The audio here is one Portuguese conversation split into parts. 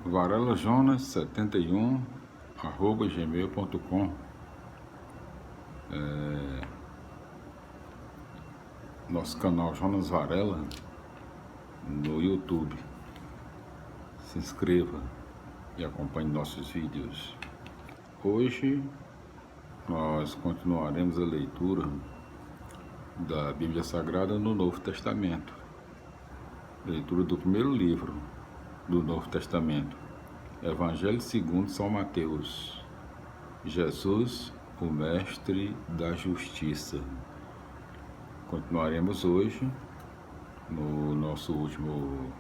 varelajonas71@gmail.com. Nosso canal Jonas Varela no YouTube. Se inscreva e acompanhe nossos vídeos. Hoje nós continuaremos a leitura da Bíblia Sagrada no Novo Testamento. Leitura do primeiro livro do Novo Testamento, Evangelho segundo São Mateus. Jesus, o Mestre da Justiça. Continuaremos hoje. No nosso último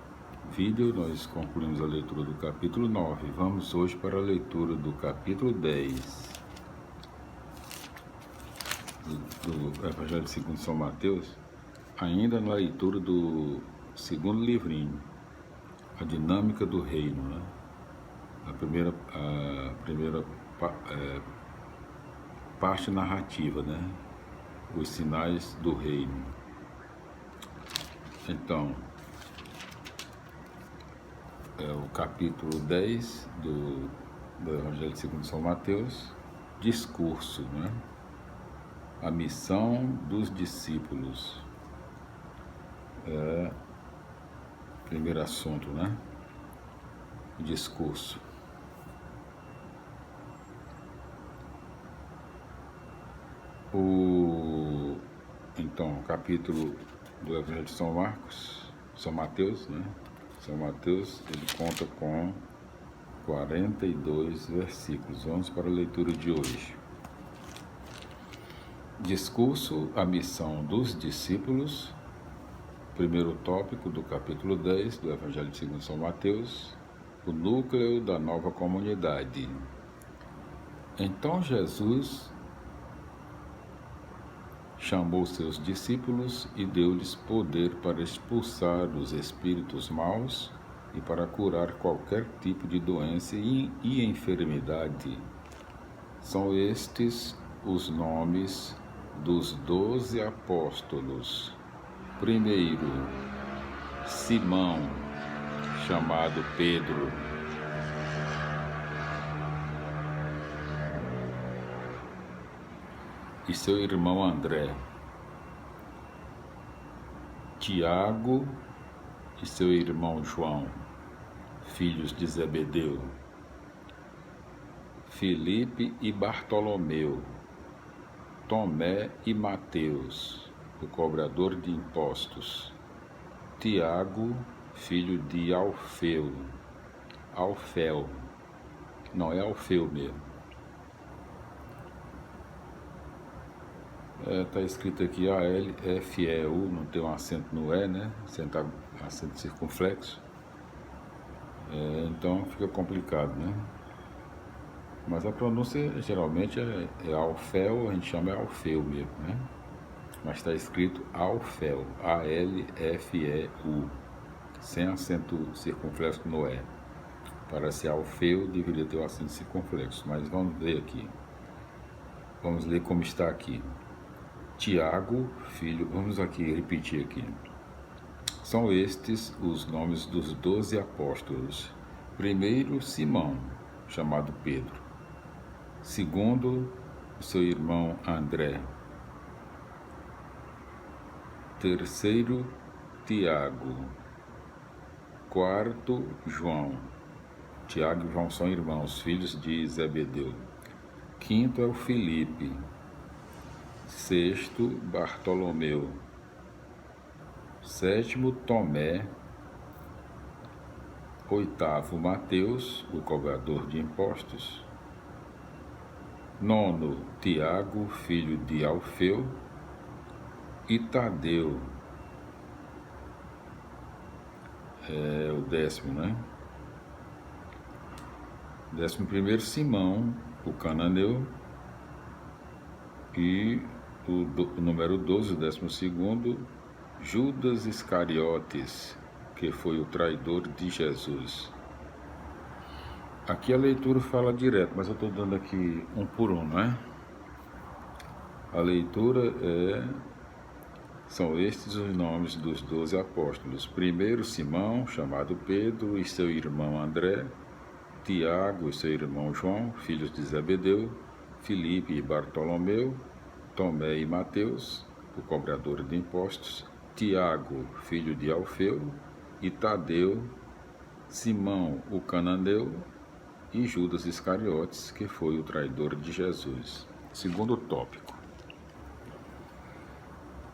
vídeo, nós concluímos a leitura do capítulo 9. Vamos hoje para a leitura do capítulo 10 do Evangelho segundo São Mateus, ainda na leitura do segundo livrinho, a dinâmica do reino, né? A primeira parte narrativa, né? Os sinais do reino. Então, o capítulo 10 do Evangelho segundo São Mateus, discurso, né? A missão dos discípulos. Primeiro assunto, né? Discurso. Então, o capítulo do Evangelho de São Mateus, né? São Mateus, ele conta com 42 versículos. Vamos para a leitura de hoje. Discurso, a missão dos discípulos. Primeiro tópico do capítulo 10 do Evangelho segundo São Mateus, o núcleo da nova comunidade. Então Jesus chamou seus discípulos e deu-lhes poder para expulsar os espíritos maus e para curar qualquer tipo de doença e enfermidade. São estes os nomes dos 12 apóstolos. Primeiro, Simão, chamado Pedro. E seu irmão André. Tiago e seu irmão João, filhos de Zebedeu. Filipe e Bartolomeu. Tomé e Mateus, o cobrador de impostos. Tiago, filho de Alfeu. Não é Alfeu mesmo. Está escrito aqui ALFEU, não tem um acento no E, né? Acento circunflexo. Então fica complicado, né? Mas a pronúncia geralmente é Alfeu, a gente chama Alfeu mesmo, né? Mas está escrito Alfeu, ALFEU, sem acento circunflexo no E. Para ser Alfeu, deveria ter um acento circunflexo, mas vamos ler aqui. Vamos ler como está aqui. Tiago, filho, vamos aqui repetir aqui. São estes os nomes dos 12 apóstolos. Primeiro, Simão, chamado Pedro. Segundo, seu irmão André. Terceiro, Tiago. Quarto, João. Tiago e João são irmãos, filhos de Zebedeu. Quinto é o Filipe. Sexto, Bartolomeu. Sétimo, Tomé. Oitavo, Mateus, o cobrador de impostos. Nono, Tiago, filho de Alfeu. E Tadeu. É o 10º, né? 11º, Simão, o cananeu. E o número 12, o 12º, Judas Iscariotes, que foi o traidor de Jesus. Aqui a leitura fala direto, mas eu estou dando aqui um por um, né? A leitura são estes os nomes dos 12 apóstolos. Primeiro, Simão, chamado Pedro, e seu irmão André. Tiago e seu irmão João, filhos de Zebedeu, Filipe e Bartolomeu, Tomé e Mateus, o cobrador de impostos, Tiago, filho de Alfeu, e Tadeu, Simão, o cananeu, e Judas Iscariotes, que foi o traidor de Jesus. Segundo tópico.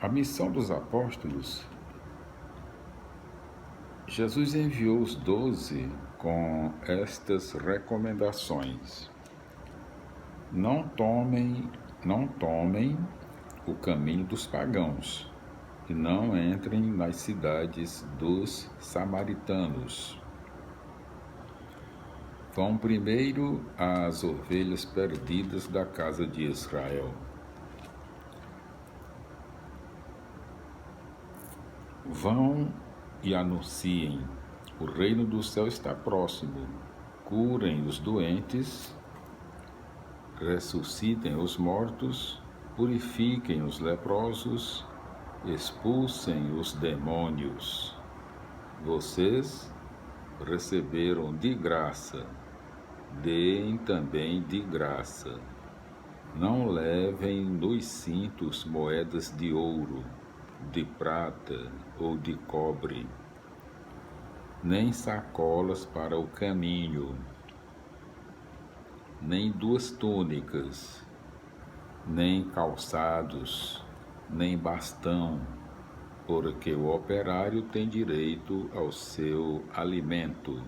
A missão dos apóstolos. Jesus enviou os 12 com estas recomendações: não tomem o caminho dos pagãos e não entrem nas cidades dos samaritanos. Vão primeiro às ovelhas perdidas da casa de Israel. Vão e anunciem: o reino do céu está próximo. Curem os doentes, ressuscitem os mortos, purifiquem os leprosos, expulsem os demônios. Vocês receberam de graça, deem também de graça. Não levem nos cintos moedas de ouro, de prata ou de cobre, nem sacolas para o caminho, nem 2 túnicas, nem calçados, nem bastão, porque o operário tem direito ao seu alimento.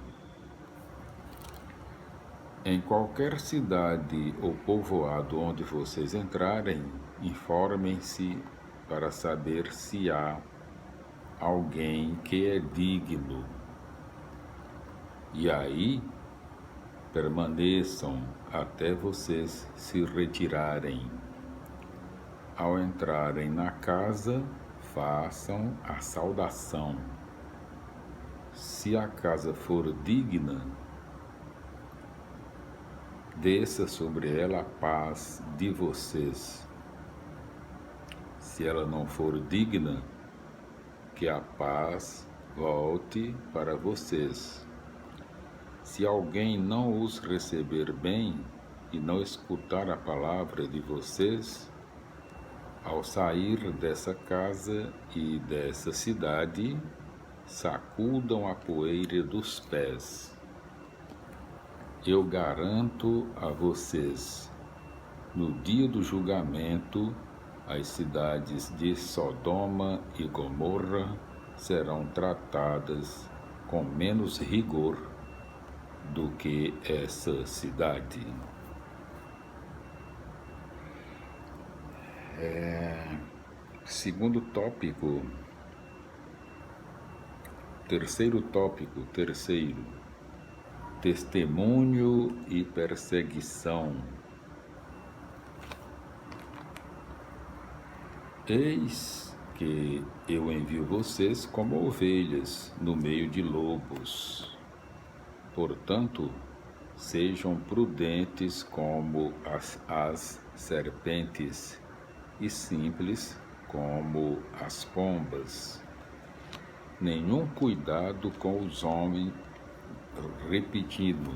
Em qualquer cidade ou povoado onde vocês entrarem, informem-se para saber se há alguém que é digno. E aí, permaneçam até vocês se retirarem. Ao entrarem na casa, façam a saudação. Se a casa for digna, desça sobre ela a paz de vocês. Se ela não for digna, que a paz volte para vocês. Se alguém não os receber bem e não escutar a palavra de vocês, ao sair dessa casa e dessa cidade, sacudam a poeira dos pés. Eu garanto a vocês, no dia do julgamento, as cidades de Sodoma e Gomorra serão tratadas com menos rigor do que essa cidade. Segundo tópico, terceiro tópico, testemunho e perseguição. Eis que eu envio vocês como ovelhas no meio de lobos. Portanto, sejam prudentes como as serpentes e simples como as pombas. Nenhum cuidado com os homens, repetindo,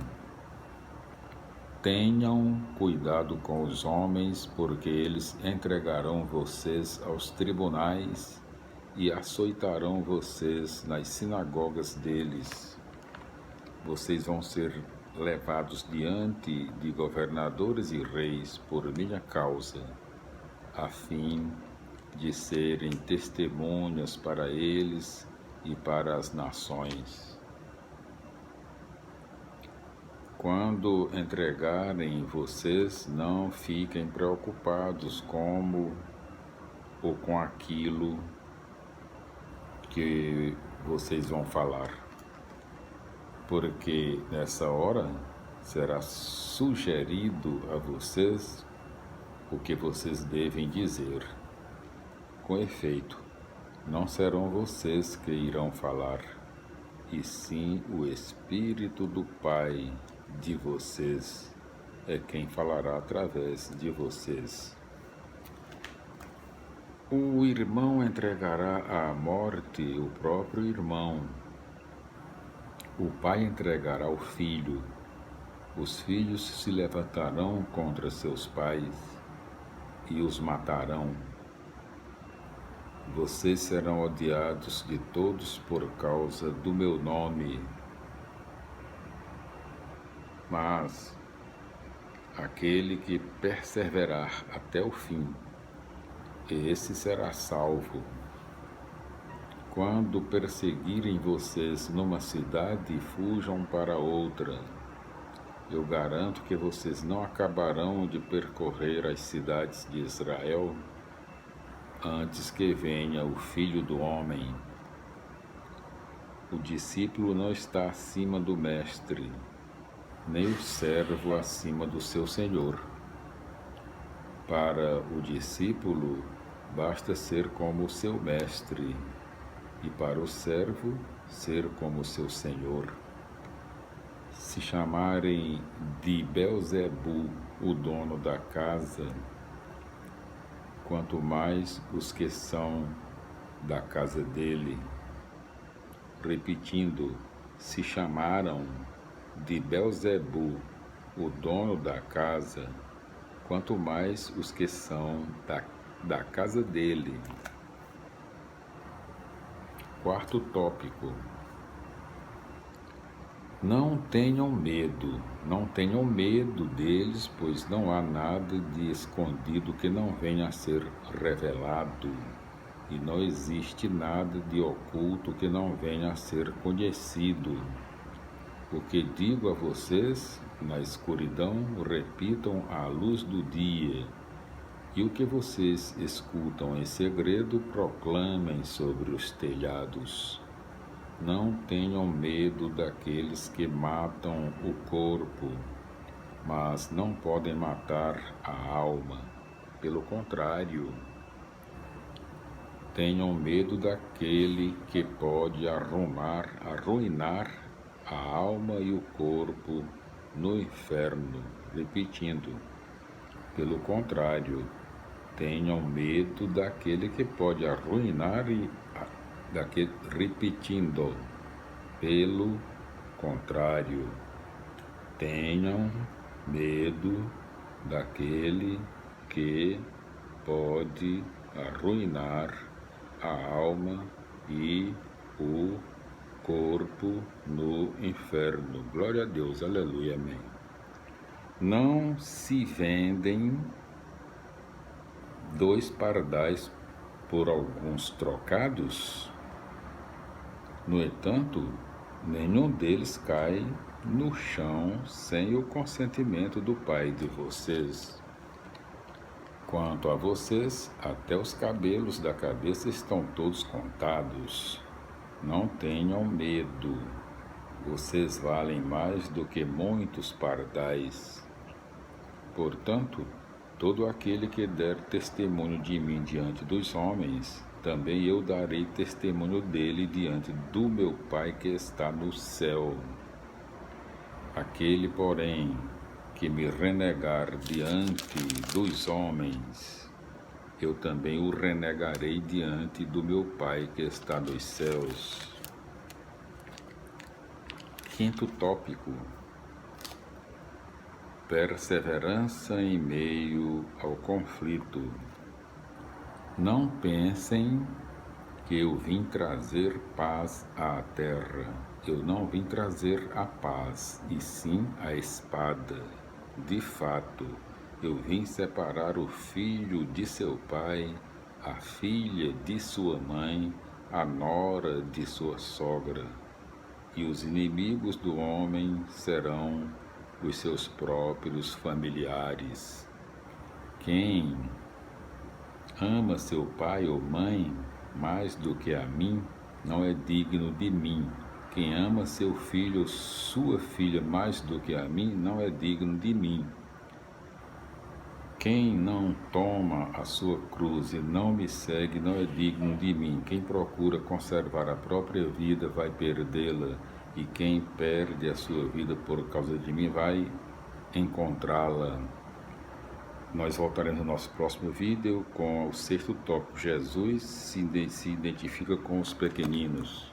tenham cuidado com os homens, porque eles entregarão vocês aos tribunais e açoitarão vocês nas sinagogas deles. Vocês vão ser levados diante de governadores e reis por minha causa, a fim de serem testemunhas para eles e para as nações. Quando entregarem vocês, não fiquem preocupados como ou com aquilo que vocês vão falar, porque nessa hora será sugerido a vocês o que vocês devem dizer. Com efeito, não serão vocês que irão falar, e sim o Espírito do Pai de vocês é quem falará através de vocês. O irmão entregará à morte o próprio irmão. O pai entregará o filho. Os filhos se levantarão contra seus pais e os matarão. Vocês serão odiados de todos por causa do meu nome. Mas aquele que perseverar até o fim, esse será salvo. Quando perseguirem vocês numa cidade, fujam para outra. Eu garanto que vocês não acabarão de percorrer as cidades de Israel antes que venha o Filho do Homem. O discípulo não está acima do mestre, nem o servo acima do seu senhor. Para o discípulo, basta ser como o seu mestre, e para o servo, ser como o seu senhor. Se chamarem de Belzebu, o dono da casa, quanto mais os que são da casa dele. Repetindo, se chamaram de Belzebu, o dono da casa, quanto mais os que são da casa dele. Quarto tópico. Não tenham medo deles, pois não há nada de escondido que não venha a ser revelado, e não existe nada de oculto que não venha a ser conhecido. O que digo a vocês, na escuridão, repitam à luz do dia, e o que vocês escutam em segredo, proclamem sobre os telhados. Não tenham medo daqueles que matam o corpo, mas não podem matar a alma. Pelo contrário, tenham medo daquele que pode arruinar a alma e o corpo no inferno. Repetindo, pelo contrário, tenham medo daquele que pode arruinar repetindo, pelo contrário, tenham medo daquele que pode arruinar a alma e o corpo no inferno. Glória a Deus, aleluia, amém. Não se vendem 2 pardais por alguns trocados? No entanto, nenhum deles cai no chão sem o consentimento do Pai de vocês. Quanto a vocês, até os cabelos da cabeça estão todos contados. Não tenham medo. Vocês valem mais do que muitos pardais. Portanto, todo aquele que der testemunho de mim diante dos homens, também eu darei testemunho dele diante do meu Pai que está no céu. Aquele, porém, que me renegar diante dos homens, eu também o renegarei diante do meu Pai que está nos céus. Quinto tópico. Perseverança em meio ao conflito. Não pensem que eu vim trazer paz à terra. Eu não vim trazer a paz, e sim a espada. De fato, eu vim separar o filho de seu pai, a filha de sua mãe, a nora de sua sogra. E os inimigos do homem serão os seus próprios familiares. Quem ama seu pai ou mãe mais do que a mim, não é digno de mim. Quem ama seu filho ou sua filha mais do que a mim, não é digno de mim. Quem não toma a sua cruz e não me segue, não é digno de mim. Quem procura conservar a própria vida vai perdê-la, e quem perde a sua vida por causa de mim vai encontrá-la. Nós voltaremos no nosso próximo vídeo com o 6º tópico. Jesus se identifica com os pequeninos.